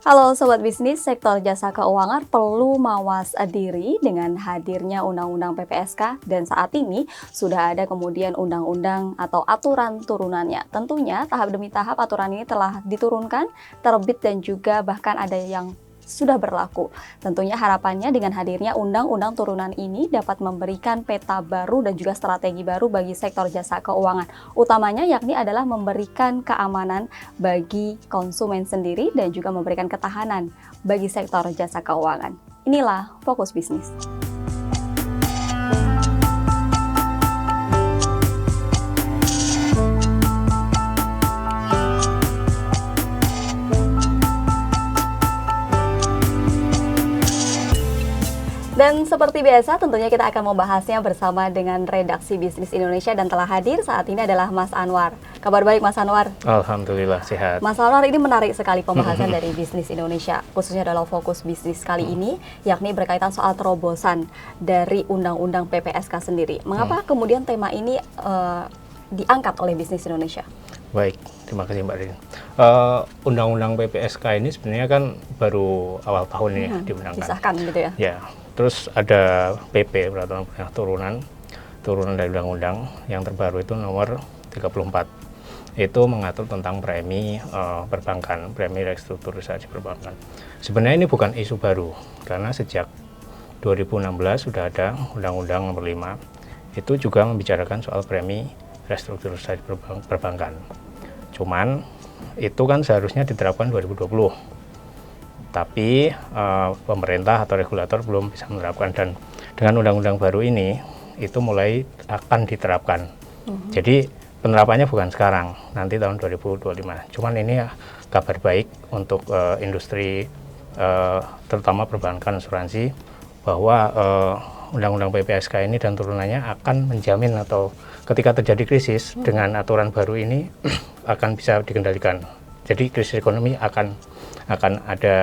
Halo Sobat Bisnis, sektor jasa keuangan perlu mawas diri dengan hadirnya Undang-Undang PPSK dan saat ini sudah ada kemudian undang-undang atau aturan turunannya. Tentunya tahap demi tahap aturan ini telah diturunkan, terbit dan juga bahkan ada yang sudah berlaku. Tentunya harapannya dengan hadirnya undang-undang turunan ini dapat memberikan peta baru dan juga strategi baru bagi sektor jasa keuangan. Utamanya yakni adalah memberikan keamanan bagi konsumen sendiri dan juga memberikan ketahanan bagi sektor jasa keuangan. Inilah Fokus Bisnis. Dan seperti biasa tentunya kita akan membahasnya bersama dengan Redaksi Bisnis Indonesia dan telah hadir saat ini adalah Mas Anwar. Kabar baik Mas Anwar? Alhamdulillah sehat. Mas Anwar, ini menarik sekali pembahasan dari Bisnis Indonesia, khususnya dalam Fokus Bisnis kali ini, yakni berkaitan soal terobosan dari Undang-Undang PPSK sendiri. Mengapa kemudian tema ini diangkat oleh Bisnis Indonesia? Baik, terima kasih Mbak Rin. Undang-Undang PPSK ini sebenarnya kan baru awal tahun ini diundangkan. Disahkan gitu ya? Ya, terus ada PP, Peraturan Turunan dari Undang-Undang yang terbaru itu nomor 34. Itu mengatur tentang premi perbankan, premi restrukturisasi perbankan. Sebenarnya ini bukan isu baru, karena sejak 2016 sudah ada Undang-Undang nomor 5, itu juga membicarakan soal premi restrukturisasi perbankan. Cuman itu kan seharusnya diterapkan 2020. Tapi pemerintah atau regulator belum bisa menerapkan, dan dengan undang-undang baru ini itu mulai akan diterapkan. Jadi penerapannya bukan sekarang, nanti tahun 2025. Cuman ini kabar baik untuk industri terutama perbankan asuransi, bahwa undang-undang PPSK ini dan turunannya akan menjamin atau ketika terjadi krisis dengan aturan baru ini akan bisa dikendalikan. Jadi krisis ekonomi akan ada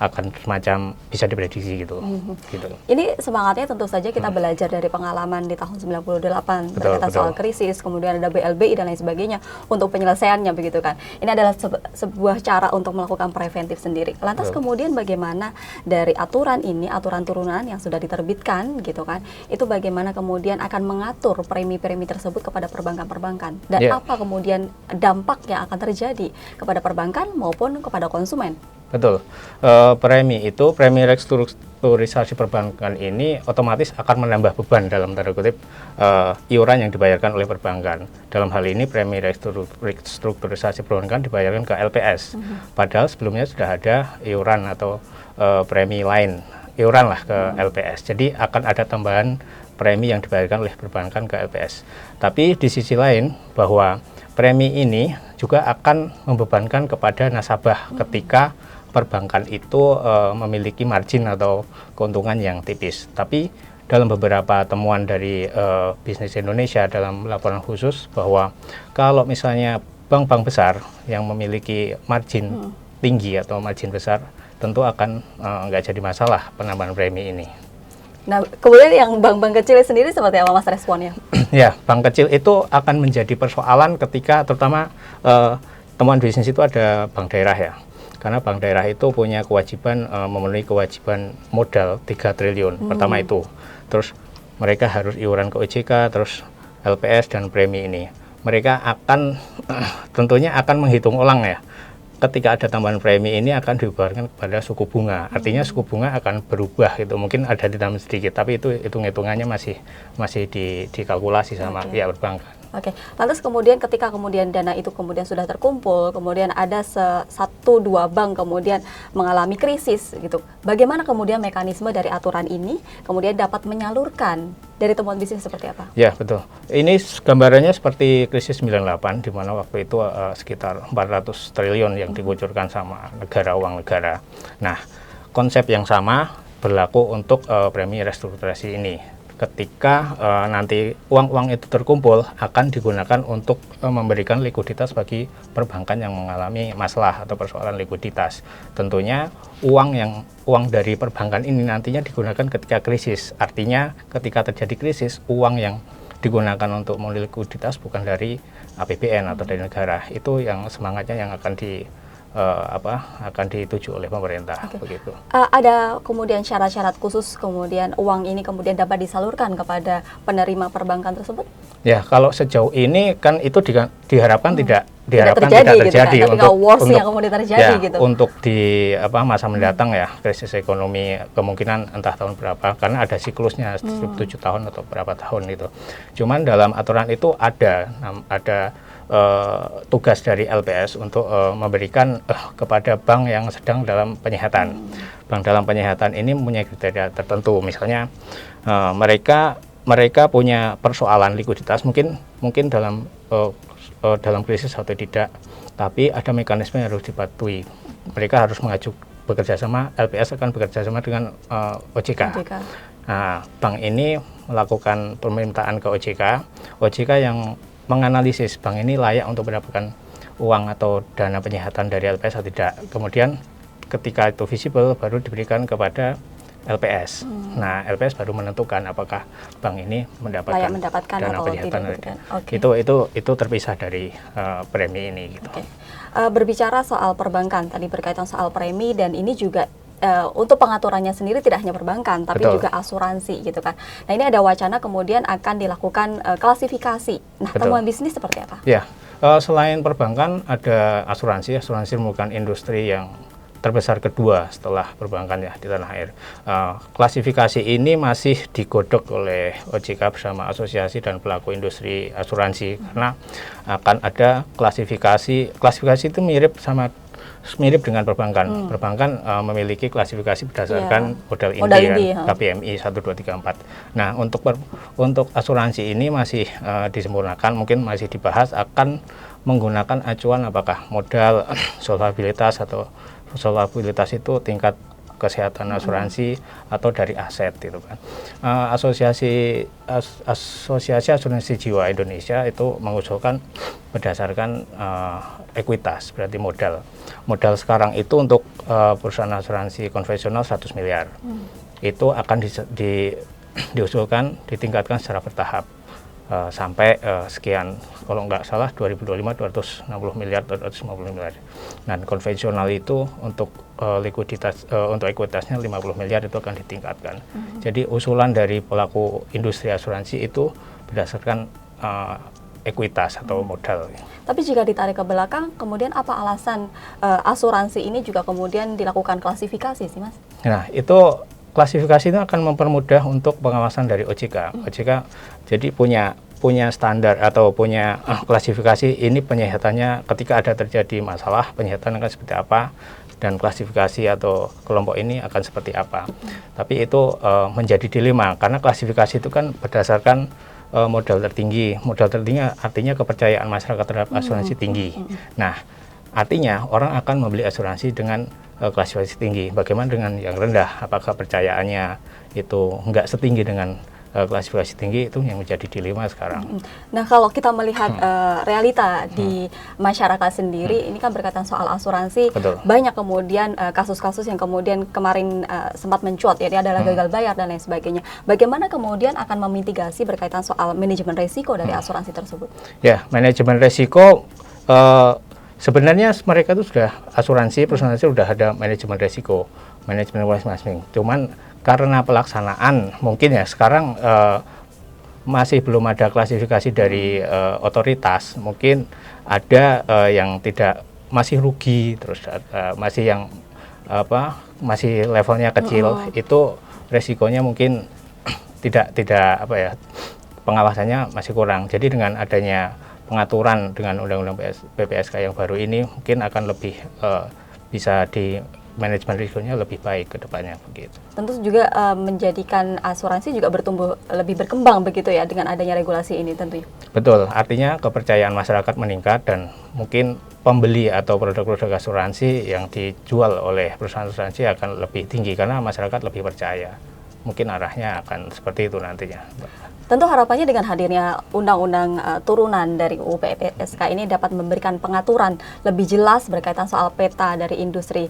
akan semacam bisa diprediksi gitu. Gitu. Ini semangatnya tentu saja kita belajar dari pengalaman di tahun 98 berkaitan soal krisis, kemudian ada BLBI dan lain sebagainya untuk penyelesaiannya begitu kan. Ini adalah sebuah cara untuk melakukan preventif sendiri. Lantas kemudian bagaimana dari aturan ini, aturan turunan yang sudah diterbitkan gitu kan, itu bagaimana kemudian akan mengatur premi-premi tersebut kepada perbankan-perbankan dan apa kemudian dampak yang akan terjadi kepada perbankan maupun kepada konsumen. Betul, premi restrukturisasi perbankan ini otomatis akan menambah beban dalam tanda kutip iuran yang dibayarkan oleh perbankan. Dalam hal ini premi restrukturisasi perbankan dibayarkan ke LPS, padahal sebelumnya sudah ada iuran atau premi lain, iuran lah ke LPS. Jadi akan ada tambahan premi yang dibayarkan oleh perbankan ke LPS. Tapi di sisi lain bahwa premi ini juga akan membebankan kepada nasabah ketika perbankan itu memiliki margin atau keuntungan yang tipis. Tapi dalam beberapa temuan dari Bisnis Indonesia dalam laporan khusus bahwa kalau misalnya bank-bank besar yang memiliki margin tinggi atau margin besar, tentu akan nggak jadi masalah penambahan premi ini. Nah, kemudian yang bank-bank kecil sendiri seperti apa Mas responnya? Ya, bank kecil itu akan menjadi persoalan ketika terutama temuan bisnis itu ada bank daerah ya. Karena bank daerah itu punya kewajiban memenuhi kewajiban modal 3 triliun. Pertama itu. Terus mereka harus iuran ke OJK, terus LPS dan premi ini. Mereka akan tentunya akan menghitung ulang ya. Ketika ada tambahan premi ini akan dibebankan kepada suku bunga. Artinya suku bunga akan berubah gitu. Mungkin ada ditambah sedikit, tapi itu hitung-hitungannya masih dikalkulasi sama pihak perbankan. Oke, lantas kemudian ketika kemudian dana itu kemudian sudah terkumpul, kemudian ada 1-2 bank kemudian mengalami krisis gitu. Bagaimana kemudian mekanisme dari aturan ini kemudian dapat menyalurkan dari temuan bisnis seperti apa? Ya, betul. Ini gambarannya seperti krisis 98 di mana waktu itu sekitar 400 triliun yang dikucurkan sama negara, uang negara. Nah, konsep yang sama berlaku untuk premi restrukturisasi ini. Ketika nanti uang-uang itu terkumpul akan digunakan untuk memberikan likuiditas bagi perbankan yang mengalami masalah atau persoalan likuiditas. Tentunya uang dari perbankan ini nantinya digunakan ketika krisis. Artinya ketika terjadi krisis, uang yang digunakan untuk memiliki likuiditas bukan dari APBN atau dari negara. Itu yang semangatnya yang akan akan dituju oleh pemerintah. Begitu. Ada kemudian syarat-syarat khusus kemudian uang ini kemudian dapat disalurkan kepada penerima perbankan tersebut? Ya, kalau sejauh ini kan itu diharapkan tidak terjadi gitu kan? Tapi kalau worst yang kemudian terjadi gitu. Untuk di masa mendatang ya, krisis ekonomi kemungkinan entah tahun berapa, karena ada siklusnya 7 tahun atau berapa tahun itu. Cuman dalam aturan itu ada tugas dari LPS untuk memberikan kepada bank yang sedang dalam penyehatan. Bank dalam penyehatan ini mempunyai kriteria tertentu, misalnya mereka punya persoalan likuiditas, mungkin dalam krisis atau tidak, tapi ada mekanisme yang harus dipatuhi. Mereka harus bekerja sama, LPS akan bekerja sama dengan OJK. Nah, bank ini melakukan permintaan ke OJK yang menganalisis bank ini layak untuk mendapatkan uang atau dana penyehatan dari LPS atau tidak. Kemudian ketika itu visible baru diberikan kepada LPS. Nah, LPS baru menentukan apakah bank ini mendapatkan dana penyehatan atau tidak. Itu terpisah dari premi ini gitu. Berbicara soal perbankan, tadi berkaitan soal premi, dan ini juga untuk pengaturannya sendiri tidak hanya perbankan, tapi juga asuransi gitu kan. Nah, ini ada wacana kemudian akan dilakukan klasifikasi. Nah, temuan bisnis seperti apa? Ya, selain perbankan ada asuransi merupakan industri yang terbesar kedua setelah perbankan ya di tanah air. Klasifikasi ini masih digodok oleh OJK bersama asosiasi dan pelaku industri asuransi, karena akan ada klasifikasi itu mirip dengan perbankan. Perbankan memiliki klasifikasi berdasarkan modal inti KPMI 1, 2, 3, 4. Nah, untuk asuransi ini masih disempurnakan, mungkin masih dibahas akan menggunakan acuan apakah modal, solvabilitas itu tingkat kesehatan asuransi atau dari aset gitu kan. Asosiasi Asuransi Jiwa Indonesia itu mengusulkan berdasarkan ekuitas, berarti modal sekarang itu untuk perusahaan asuransi konvensional 100 miliar. Itu akan diusulkan ditingkatkan secara bertahap sampai sekian, kalau nggak salah 2025 260 miliar atau 250 miliar. Dan konvensional itu untuk untuk ekuitasnya 50 miliar itu akan ditingkatkan. Jadi usulan dari pelaku industri asuransi itu berdasarkan ekuitas atau modal. Tapi jika ditarik ke belakang, kemudian apa alasan asuransi ini juga kemudian dilakukan klasifikasi sih, Mas? Nah, itu klasifikasi itu akan mempermudah untuk pengawasan dari OJK. OJK jadi punya standar atau punya klasifikasi ini penyihatannya ketika ada terjadi masalah, penyihatan akan seperti apa, dan klasifikasi atau kelompok ini akan seperti apa. Tapi itu menjadi dilema karena klasifikasi itu kan berdasarkan modal tertinggi. Modal tertinggi artinya kepercayaan masyarakat terhadap asuransi tinggi. Nah, artinya orang akan membeli asuransi dengan klasifikasi tinggi. Bagaimana dengan yang rendah? Apakah percayaannya itu nggak setinggi dengan klasifikasi tinggi? Itu yang menjadi dilema sekarang. Nah, kalau kita melihat realita di masyarakat sendiri, ini kan berkaitan soal asuransi. Betul. Banyak kemudian kasus-kasus yang kemudian kemarin sempat mencuat, ya, adalah gagal bayar dan lain sebagainya. Bagaimana kemudian akan memitigasi berkaitan soal manajemen risiko dari asuransi tersebut? Ya, manajemen risiko sebenarnya mereka itu sudah perusahaan sudah ada manajemen risiko, manajemen masing-masing. Cuman karena pelaksanaan mungkin ya sekarang masih belum ada klasifikasi dari otoritas. Mungkin ada yang masih rugi, terus masih yang masih levelnya kecil. Itu resikonya mungkin tidak pengawasannya masih kurang. Jadi dengan adanya pengaturan dengan undang-undang PPSK yang baru ini mungkin akan lebih bisa di manajemen risikonya lebih baik ke depannya begitu. Tentu juga menjadikan asuransi juga lebih berkembang begitu ya dengan adanya regulasi ini tentunya. Betul, artinya kepercayaan masyarakat meningkat dan mungkin pembeli atau produk-produk asuransi yang dijual oleh perusahaan asuransi akan lebih tinggi karena masyarakat lebih percaya. Mungkin arahnya akan seperti itu nantinya. Tentu harapannya dengan hadirnya undang-undang turunan dari UU PPSK ini dapat memberikan pengaturan lebih jelas berkaitan soal peta dari industri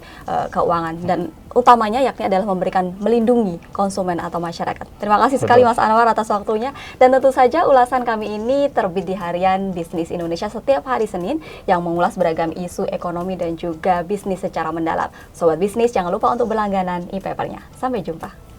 keuangan dan utamanya yakni adalah memberikan melindungi konsumen atau masyarakat. Terima kasih sekali Mas Anwar atas waktunya dan tentu saja ulasan kami ini terbit di harian Bisnis Indonesia setiap hari Senin yang mengulas beragam isu ekonomi dan juga bisnis secara mendalam. Sobat bisnis jangan lupa untuk berlangganan e-papernya. Sampai jumpa.